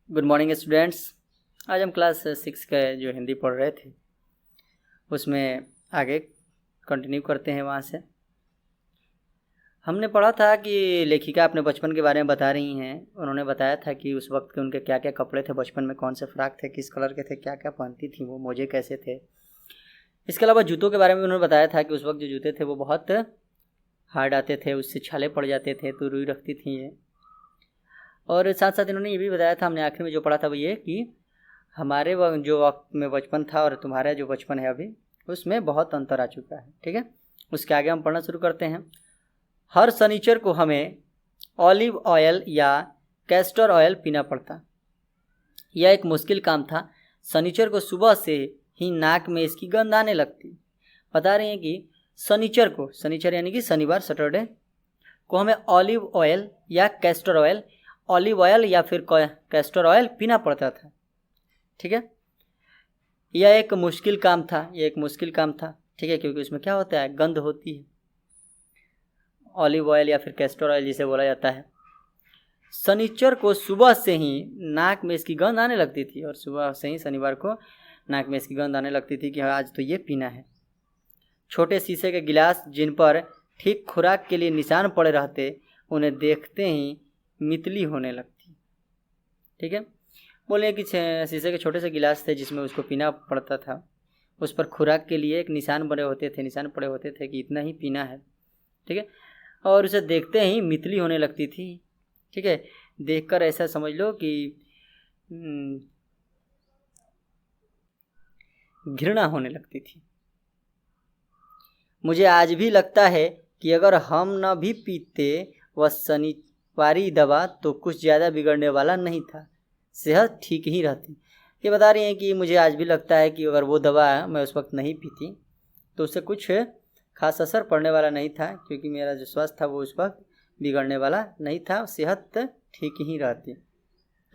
Good morning students. आज हम class 6 का जो हिंदी पढ़ रहे थे उसमें आगे कंटिन्यू करते हैं। वहाँ से हमने पढ़ा था कि लेखिका अपने बचपन के बारे में बता रही हैं। उन्होंने बताया था कि उस वक्त के उनके क्या क्या कपड़े थे, बचपन में कौन से फ्रॉक थे, किस कलर के थे, क्या क्या पहनती थी वो, मोजे कैसे थे। इसके अलावा जूतों के बारे में उन्होंने बताया था कि उस वक्त जो जूते थे वो बहुत हार्ड आते थे, उससे छाले पड़ जाते थे तो रुई रखती थी ये। और साथ साथ इन्होंने ये भी बताया था, हमने आखिर में जो पढ़ा था वो ये कि हमारे जो वक्त में बचपन था और तुम्हारा जो बचपन है अभी, उसमें बहुत अंतर आ चुका है। ठीक है, उसके आगे हम पढ़ना शुरू करते हैं। हर शनिचर को हमें ऑलिव ऑयल या कैस्टर ऑयल पीना पड़ता। यह एक मुश्किल काम था। शनिचर को सुबह से ही नाक में इसकी गंध आने लगती। बता रहे हैं कि शनिचर को, शनिचर यानी कि शनिवार, सैटरडे को हमें ऑलिव ऑयल या कैस्टर ऑयल, ऑलिव ऑयल या फिर कैस्टर ऑयल पीना पड़ता था। ठीक है, यह एक मुश्किल काम था, यह एक मुश्किल काम था। ठीक है, क्योंकि उसमें क्या होता है, गंध होती है। ऑलिव ऑयल या फिर कैस्टर ऑयल जिसे बोला जाता है। शनिचर को सुबह से ही नाक में इसकी गंध आने लगती थी, और सुबह से ही शनिवार को नाक में इसकी गंध आने लगती थी कि आज तो ये पीना है। छोटे शीशे के गिलास जिन पर ठीक खुराक के लिए निशान पड़े रहते, उन्हें देखते ही मितली होने लगती। ठीक है, बोले कि शीशे के छोटे से गिलास थे जिसमें उसको पीना पड़ता था, उस पर खुराक के लिए एक निशान बने होते थे, निशान पड़े होते थे कि इतना ही पीना है। ठीक है, और उसे देखते ही मितली होने लगती थी। ठीक है, देखकर ऐसा समझ लो कि घृणा होने लगती थी। मुझे आज भी लगता है कि अगर हम न भी पीते वह शनिवारी दवा तो कुछ ज़्यादा बिगड़ने वाला नहीं था, सेहत ठीक ही रहती। ये बता रही हैं कि मुझे आज भी लगता है कि अगर वो दवा मैं उस वक्त नहीं पीती तो उससे कुछ खास असर पड़ने वाला नहीं था, क्योंकि मेरा जो स्वास्थ्य था वो उस वक्त बिगड़ने वाला नहीं था, सेहत ठीक ही रहती।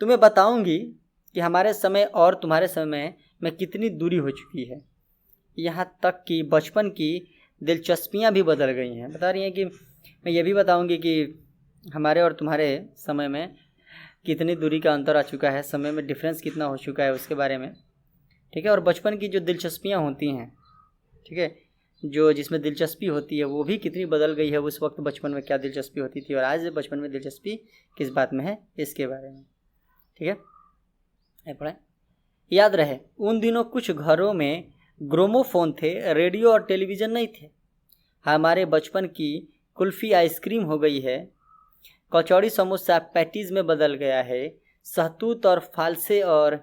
तुम्हें बताऊंगी कि हमारे समय और तुम्हारे समय में कितनी दूरी हो चुकी है, यहाँ तक कि बचपन की दिलचस्पियाँ भी बदल गई हैं। बता रही हैं कि मैं ये भी बताऊंगी कि हमारे और तुम्हारे समय में कितनी दूरी का अंतर आ चुका है, समय में डिफरेंस कितना हो चुका है उसके बारे में। ठीक है, और बचपन की जो दिलचस्पियाँ होती हैं, ठीक है, जो जिसमें दिलचस्पी होती है वो भी कितनी बदल गई है। उस वक्त बचपन में क्या दिलचस्पी होती थी और आज बचपन में दिलचस्पी किस बात में है, इसके बारे में। ठीक है, पढ़ें। याद रहे, उन दिनों कुछ घरों में ग्रामोफोन थे, रेडियो और टेलीविज़न नहीं थे। हमारे बचपन की कुल्फ़ी आइसक्रीम हो गई है, कचौड़ी समोसा पैटीज़ में बदल गया है, सहतूत और फालसे और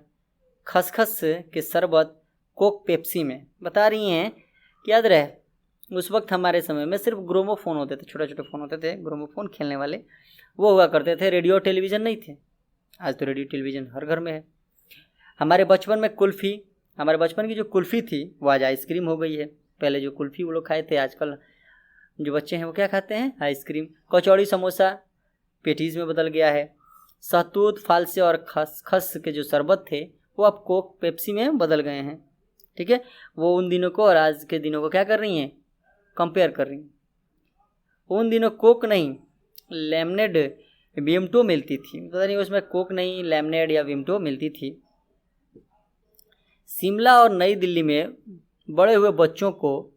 खसखस के शरबत कोक पेप्सी में। बता रही हैं कि याद रहे, उस वक्त हमारे समय में सिर्फ ग्रामोफोन होते थे, छोटे छोटे फ़ोन होते थे, ग्रामोफोन खेलने वाले वो हुआ करते थे, रेडियो टेलीविज़न नहीं थे। आज तो रेडियो टेलीविज़न हर घर में है। हमारे बचपन में कुल्फ़ी, हमारे बचपन की जो कुल्फ़ी थी वो आज आइसक्रीम हो गई है। पहले जो कुल्फ़ी वो लोग खाए थे, आजकल जो बच्चे हैं वो क्या खाते हैं, आइसक्रीम। कचौड़ी समोसा पेटीज़ में बदल गया है। सहतूत फालसे और खसखस के जो शरबत थे वो अब कोक पेप्सी में बदल गए हैं। ठीक है, वो उन दिनों को और आज के दिनों को क्या कर रही हैं, कंपेयर कर रही हैं। उन दिनों कोक नहीं, लेमनेड विमटो मिलती थी। पता नहीं उसमें कोक नहीं, लेमनेड या विमटो मिलती थी। शिमला और नई दिल्ली में बड़े हुए बच्चों को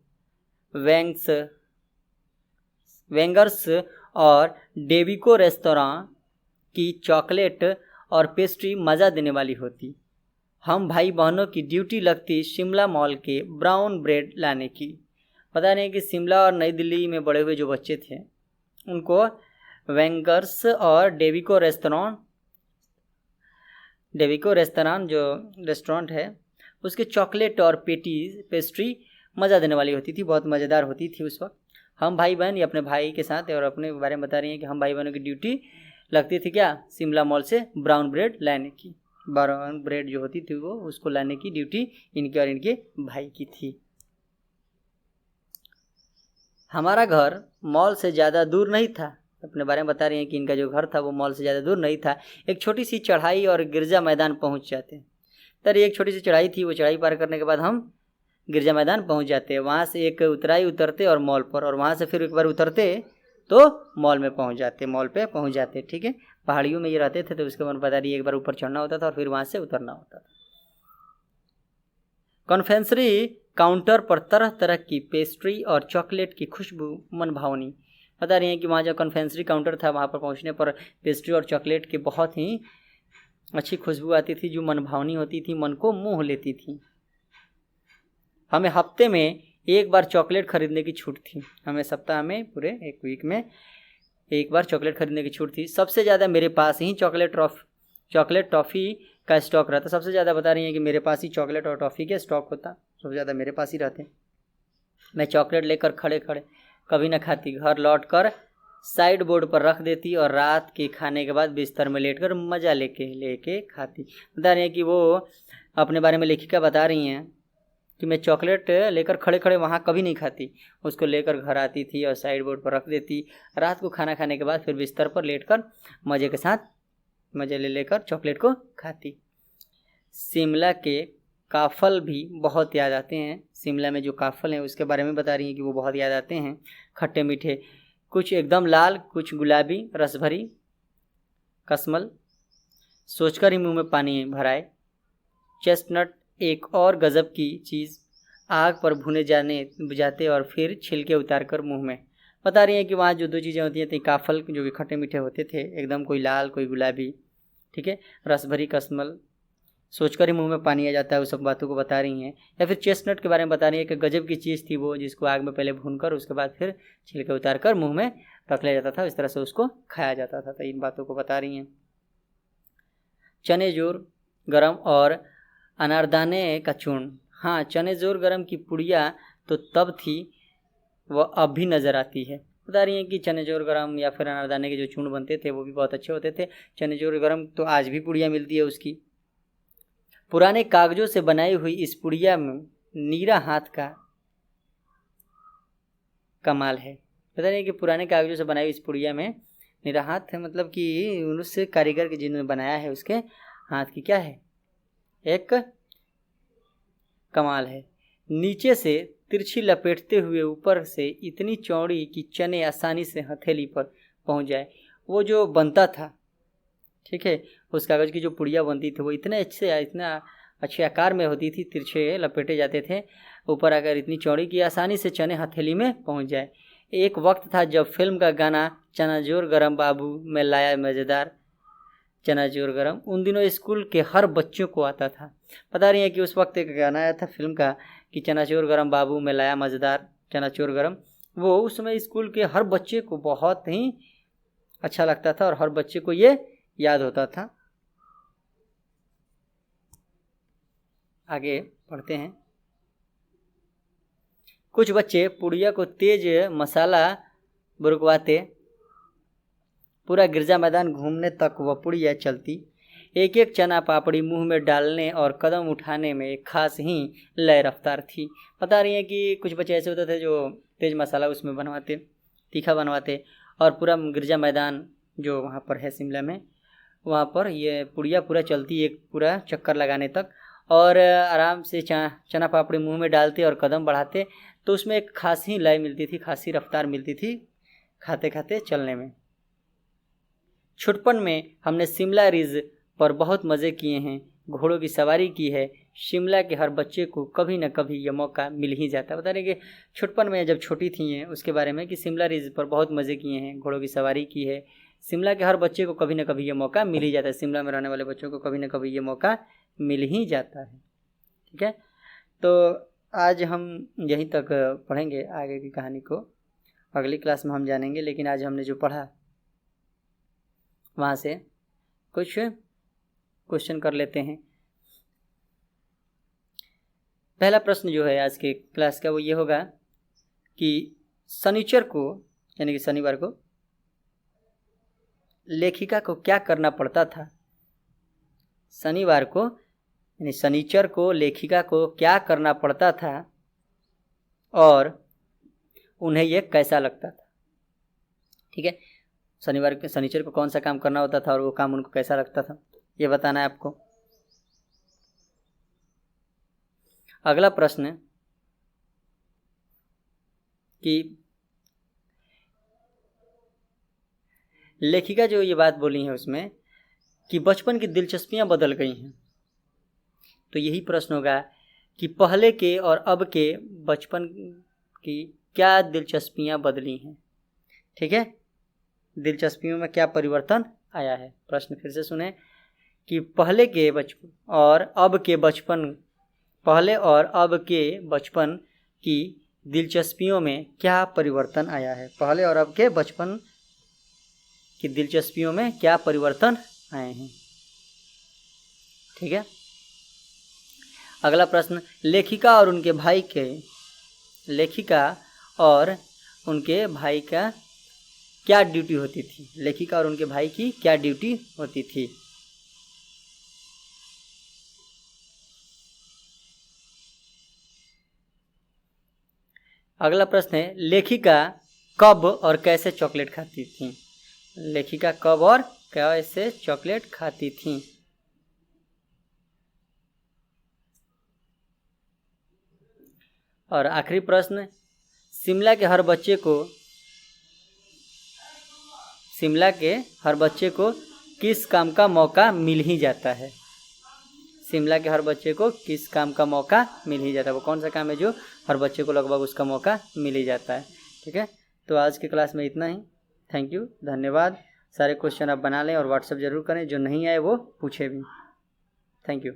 वेंगर्स और डेविको रेस्तोरां की चॉकलेट और पेस्ट्री मज़ा देने वाली होती। हम भाई बहनों की ड्यूटी लगती शिमला मॉल के ब्राउन ब्रेड लाने की। पता नहीं कि शिमला और नई दिल्ली में बड़े हुए जो बच्चे थे उनको वेंगर्स और डेविको रेस्तोरां जो रेस्टोरेंट है उसके चॉकलेट और पेस्ट्री मज़ा देने वाली होती थी, बहुत मज़ेदार होती थी उस वक्त। हम भाई बहन या अपने भाई के साथ और अपने बारे में बता रही हैं कि हम भाई बहनों की ड्यूटी लगती थी क्या, शिमला मॉल से ब्राउन ब्रेड लाने की। ब्राउन ब्रेड जो होती थी वो उसको लाने की ड्यूटी इनके और इनके भाई की थी। हमारा घर मॉल से ज़्यादा दूर नहीं था। अपने बारे में बता रही हैं कि इनका जो घर था वो मॉल से ज़्यादा दूर नहीं था। एक छोटी सी चढ़ाई और गिरजा मैदान पहुंच जाते। तरी एक छोटी सी चढ़ाई थी, वो चढ़ाई पार करने के बाद हम गिरजा मैदान पहुंच जाते। वहाँ से एक उतराई उतरते और मॉल पर, और वहाँ से फिर एक बार उतरते तो मॉल में पहुँच जाते, मॉल पे पहुँच जाते। ठीक है, पहाड़ियों में ये रहते थे, तो उसके बाद बता रही एक बार ऊपर चढ़ना होता था और फिर वहाँ से उतरना होता था। कॉन्फेंसरी काउंटर पर तरह तरह की पेस्ट्री और चॉकलेट की खुशबू मन भावनी। बता रही हैं कि वहाँ जो कॉन्फेंसरी काउंटर था वहाँ पर पहुँचने पर पेस्ट्री और चॉकलेट की बहुत ही अच्छी खुशबू आती थी, जो मन भावनी होती थी, मन को मोह लेती थी। हमें हफ्ते में एक बार चॉकलेट खरीदने की छूट थी। हमें सप्ताह में, पूरे एक वीक में एक बार चॉकलेट खरीदने की छूट थी। सबसे ज़्यादा मेरे पास ही चॉकलेट टॉफ़ी का स्टॉक रहता। सबसे ज़्यादा बता रही हैं कि मेरे पास ही चॉकलेट और टॉफ़ी के स्टॉक होता, सबसे ज़्यादा मेरे पास ही रहते। मैं चॉकलेट लेकर खड़े खड़े कभी न खाती, घर लौट कर साइड बोर्ड पर रख देती और रात के खाने के बाद बिस्तर में लेटकर मज़ा लेके खाती। बता रही हैं कि वो अपने बारे में लेखिका बता रही हैं कि मैं चॉकलेट लेकर खड़े खड़े वहाँ कभी नहीं खाती, उसको लेकर घर आती थी और साइड बोर्ड पर रख देती। रात को खाना खाने के बाद फिर बिस्तर पर लेटकर मज़े के साथ मज़े लेकर चॉकलेट को खाती। शिमला के काफ़ल भी बहुत याद आते हैं। शिमला में जो काफ़ल हैं उसके बारे में बता रही हैं कि वो बहुत याद आते हैं। खट्टे मीठे, कुछ एकदम लाल, कुछ गुलाबी, रस भरी कस्मल, सोचकर ही मुंह में पानी भराए। चेस्टनट एक और गज़ब की चीज़, आग पर भुने जाते और फिर छिलके उतार कर मुँह में। बता रही हैं कि वहाँ जो दो चीज़ें होती हैं, काफ़ल जो कि खट्टे मीठे होते थे, एकदम कोई लाल कोई गुलाबी, ठीक है, रस भरी कस्मल, सोचकर ही मुंह में पानी आ जाता है, उस सब बातों को बता रही हैं। या फिर चेस्टनट के बारे में बता रही है कि गजब की चीज़ थी वो, जिसको आग में पहले भूनकर उसके बाद फिर छिलके उतार कर मुँह में रख लिया जाता था, इस तरह से उसको खाया जाता था। तो इन बातों को बता रही हैं। चने जोर गरम और अनारदाने का चूर्ण। हाँ, चने जोर गरम की पुड़िया तो तब थी, वह अब भी नज़र आती है। बता रही हैं कि चने जोर गरम या फिर अनारदाने के जो चूर्ण बनते थे वो भी बहुत अच्छे होते थे। चने जोर गरम तो आज भी पुड़िया मिलती है उसकी। पुराने कागजों से बनाई हुई इस पुड़िया में नीरा हाथ का कमाल है। बता रही हैं कि पुराने कागजों से बनाई हुई इस पुड़िया में नीरा हाथ है, मतलब कि उस कारीगर के जिन्होंने बनाया है उसके हाथ की क्या है, एक कमाल है। नीचे से तिरछी लपेटते हुए ऊपर से इतनी चौड़ी कि चने आसानी से हथेली पर पहुंच जाए। वो जो बनता था, ठीक है, उस कागज़ की जो पुड़िया बनती थी वो इतने अच्छे आकार में होती थी, तिरछे लपेटे जाते थे ऊपर आकर, इतनी चौड़ी कि आसानी से चने हथेली में पहुंच जाए। एक वक्त था जब फिल्म का गाना चना जोर गरम बाबू में लाया मज़ेदार चना जोर गरम उन दिनों स्कूल के हर बच्चों को आता था। बता रही हैं कि उस वक्त एक गाना आया था फिल्म का कि चना चोर गरम बाबू में लाया मज़ेदार चना चोर गरम, वो उस समय स्कूल के हर बच्चे को बहुत ही अच्छा लगता था और हर बच्चे को ये याद होता था। आगे पढ़ते हैं। कुछ बच्चे पुड़िया को तेज मसाला बुरकवाते, पूरा गिरजा मैदान घूमने तक वह पुड़िया चलती। एक एक चना पापड़ी मुंह में डालने और कदम उठाने में एक खास ही लय रफ्तार थी। बता रही हैं कि कुछ बच्चे ऐसे होते थे जो तेज मसाला उसमें बनवाते, तीखा बनवाते, और पूरा गिरजा मैदान जो वहाँ पर है शिमला में, वहाँ पर ये पुड़िया पूरा चलती एक पूरा चक्कर लगाने तक, और आराम से चना पापड़ी मुंह में डालते और कदम बढ़ाते, तो उसमें एक खास ही लय मिलती थी, खासी रफ्तार मिलती थी खाते खाते चलने में। छुटपन में हमने शिमला रिज पर बहुत मज़े किए हैं, घोड़ों की सवारी की है। शिमला के हर बच्चे को कभी न कभी यह मौका मिल ही जाता है। बता रहे कि छुटपन में जब छोटी थी हैं उसके बारे में कि शिमला रिज पर बहुत मज़े किए हैं, घोड़ों की सवारी की है। शिमला के हर बच्चे को कभी न कभी ये मौका मिल ही जाता है, शिमला में रहने वाले बच्चों को कभी न कभी ये मौका मिल ही जाता है। ठीक है, तो आज हम यहीं तक पढ़ेंगे, आगे की कहानी को अगली क्लास में हम जानेंगे। लेकिन आज हमने जो पढ़ा वहाँ से कुछ क्वेश्चन कर लेते हैं। पहला प्रश्न जो है आज के क्लास का वो ये होगा कि शनिचर को यानी कि शनिवार को लेखिका को क्या करना पड़ता था। शनिवार को यानी शनिचर को लेखिका को क्या करना पड़ता था और उन्हें यह कैसा लगता था। ठीक है, शनिचर को कौन सा काम करना होता था और वो काम उनको कैसा लगता था, ये बताना है आपको। अगला प्रश्न कि लेखिका जो ये बात बोली है उसमें कि बचपन की दिलचस्पियां बदल गई हैं, तो यही प्रश्न होगा कि पहले के और अब के बचपन की क्या दिलचस्पियां बदली हैं। ठीक है, दिलचस्पियों में क्या परिवर्तन आया है। प्रश्न फिर से सुने कि पहले और अब के बचपन की दिलचस्पियों में क्या परिवर्तन आया है। पहले और अब के बचपन की दिलचस्पियों में क्या परिवर्तन आए हैं। ठीक है, अगला प्रश्न, लेखिका और उनके भाई का क्या ड्यूटी होती थी। लेखिका और उनके भाई की क्या ड्यूटी होती थी। अगला प्रश्न है, लेखिका कब और कैसे चॉकलेट खाती थी। लेखिका कब और कैसे चॉकलेट खाती थी। और आखिरी प्रश्न, शिमला के हर बच्चे को किस काम का मौका मिल ही जाता है। शिमला के हर बच्चे को किस काम का मौका मिल ही जाता है। वो कौन सा काम है जो हर बच्चे को लगभग उसका मौका मिल ही जाता है। ठीक है, तो आज की क्लास में इतना ही। थैंक यू, धन्यवाद। सारे क्वेश्चन आप बना लें और व्हाट्सएप जरूर करें, जो नहीं आए वो पूछे भी। Thank you.